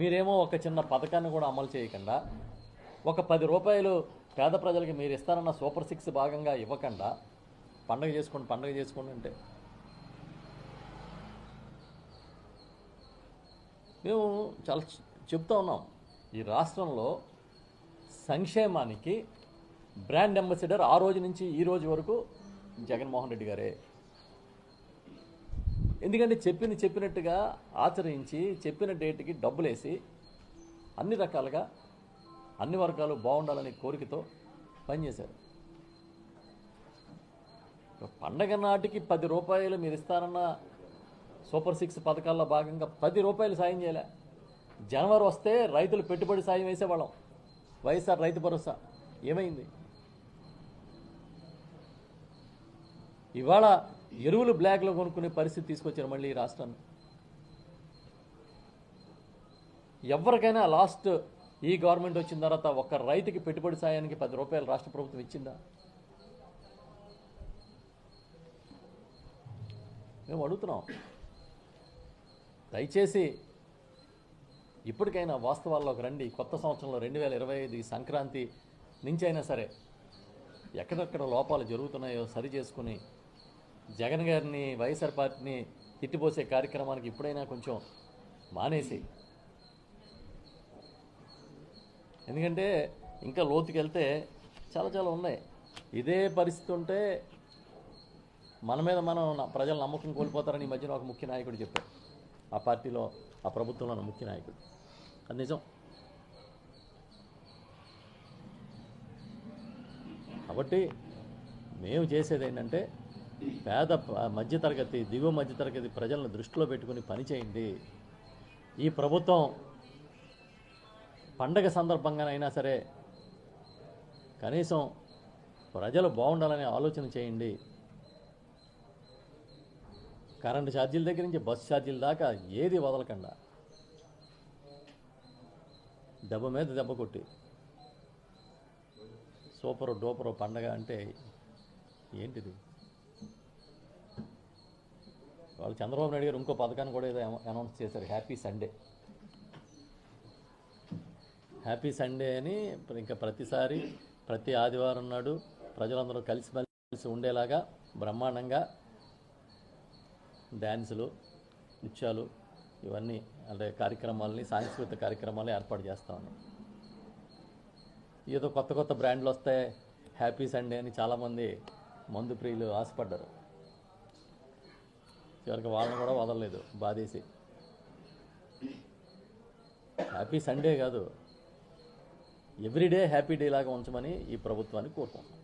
మీరేమో ఒక చిన్న పథకాన్ని కూడా అమలు చేయకుండా, ఒక 10 రూపాయలు పేద ప్రజలకి మీరు ఇస్తారన్న సూపర్ 6 భాగంగా ఇవ్వకుండా పండగ చేసుకోండి అంటే మేము చాలా చెప్తా ఉన్నాం. ఈ రాష్ట్రంలో సంక్షేమానికి బ్రాండ్ అంబాసిడర్ ఆ రోజు నుంచి ఈ రోజు వరకు జగన్మోహన్ రెడ్డి గారే. ఎందుకంటే చెప్పినట్టుగా ఆచరించి చెప్పిన డేట్కి డబ్బులేసి అన్ని రకాలుగా అన్ని వర్గాలు బాగుండాలనే కోరికతో పనిచేశారు. పండగ నాటికి 10 రూపాయలు మీరు ఇస్తారన్న సూపర్ 6 పథకాల్లో భాగంగా 10 రూపాయలు సాయం చేయలే. జనవరి వస్తే రైతులు పెట్టుబడి సాయం వేసేవాళ్ళం. వైఎస్ఆర్ రైతు భరోసా ఏమైంది? ఇవాళ ఎరువులు బ్లాక్లో కొనుక్కునే పరిస్థితి తీసుకొచ్చారు మళ్ళీ ఈ రాష్ట్రాన్ని. ఎవరికైనా లాస్ట్ ఈ గవర్నమెంట్ వచ్చిన తర్వాత ఒక్క రైతుకి పెట్టుబడి సాయానికి 10 రూపాయలు రాష్ట్ర ప్రభుత్వం ఇచ్చిందా? మేము అడుగుతున్నాం. దయచేసి ఇప్పటికైనా వాస్తవాల్లోకి రండి. కొత్త సంవత్సరంలో 2025 సంక్రాంతి నుంచి అయినా సరే ఎక్కడెక్కడ లోపాలు జరుగుతున్నాయో సరి చేసుకుని జగన్ గారిని వైఎస్ఆర్ పార్టీని తిట్టిపోసే కార్యక్రమానికి ఇప్పుడైనా కొంచెం మానేసి, ఎందుకంటే ఇంకా లోతుకెళ్తే చాలా ఉన్నాయి. ఇదే పరిస్థితి ఉంటే మన మీద మనం ప్రజల నమ్మకం కోల్పోతారని ఈ మధ్యన ఒక ముఖ్య నాయకుడు చెప్పారు. ఆ పార్టీలో ఆ ప్రభుత్వంలో ఉన్న ముఖ్య నాయకుడు. అది నిజం. కాబట్టి మేము చేసేది ఏంటంటే పేద మధ్యతరగతి దిగువ మధ్యతరగతి ప్రజలను దృష్టిలో పెట్టుకుని పనిచేయండి. ఈ ప్రభుత్వం పండగ సందర్భంగానైనా సరే కనీసం ప్రజలు బాగుండాలనే ఆలోచన చేయండి. కరెంటు ఛార్జీల దగ్గర నుంచి బస్సు ఛార్జీల దాకా ఏది వదలకుండా దెబ్బ మీద దెబ్బ కొట్టి సూపరు డూపరు పండగ అంటే ఏంటిది? వాళ్ళు చంద్రబాబు నాయుడు గారు ఇంకో పథకాన్ని కూడా ఏదో అనౌన్స్ చేశారు, హ్యాపీ సండే. హ్యాపీ సండే అని ఇంకా ప్రతిసారి ప్రతి ఆదివారం నాడు ప్రజలందరూ కలిసిమెలిసి ఉండేలాగా బ్రహ్మాండంగా డ్యాన్సులు, నృత్యాలు ఇవన్నీ అంటే కార్యక్రమాలని, సాంస్కృతిక కార్యక్రమాలు ఏర్పాటు చేస్తా ఉన్నాం. ఏదో కొత్త బ్రాండ్లు వస్తాయి హ్యాపీ సండే అని చాలామంది మందు ప్రియులు ఆశపడ్డారు. చివరికి వాళ్ళని కూడా వదలలేదు బాధేసి. హ్యాపీ సండే కాదు, ఎవ్రీడే హ్యాపీ డే లాగా ఉంచమని ఈ ప్రభుత్వాన్ని కోరుకుంటున్నాం.